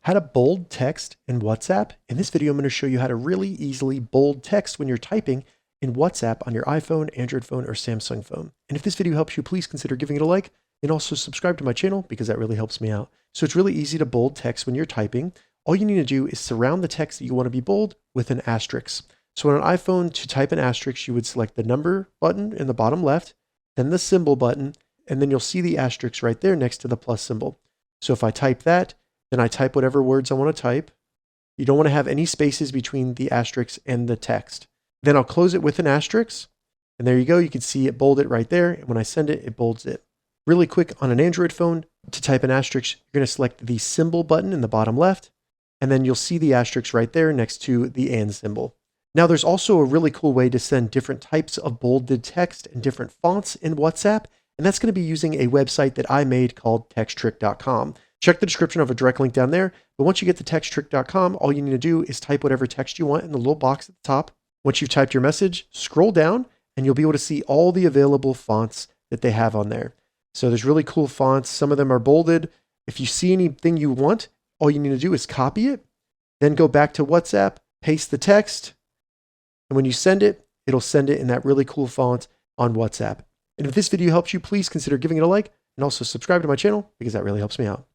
How to bold text in WhatsApp. In this video, I'm going to show you how to really easily bold text when you're typing in WhatsApp on your iPhone, Android phone, or Samsung phone. And if this video helps you, please consider giving it a like and also subscribe to my channel because that really helps me out. So it's really easy to bold text when you're typing. All you need to do is surround the text that you want to be bold with an asterisk. So on an iPhone, to type an asterisk, you would select the number button in the bottom left, then the symbol button, and then you'll see the asterisk right there next to the plus symbol. So if I type that, then I type whatever words I want to type. You don't want to have any spaces between the asterisk and the text. Then I'll close it with an asterisk. And there you go. You can see it bold it right there. And when I send it, it bolds it. Really quick on an Android phone, to type an asterisk, you're going to select the symbol button in the bottom left. And then you'll see the asterisk right there next to the and symbol. Now there's also a really cool way to send different types of bolded text and different fonts in WhatsApp. And that's going to be using a website that I made called texttrick.com. Check the description of a direct link down there. But once you get to texttrick.com, all you need to do is type whatever text you want in the little box at the top. Once you've typed your message, scroll down and you'll be able to see all the available fonts that they have on there. So there's really cool fonts. Some of them are bolded. If you see anything you want, all you need to do is copy it, then go back to WhatsApp, paste the text, and when you send it, it'll send it in that really cool font on WhatsApp. And if this video helps you, please consider giving it a like and also subscribe to my channel because that really helps me out.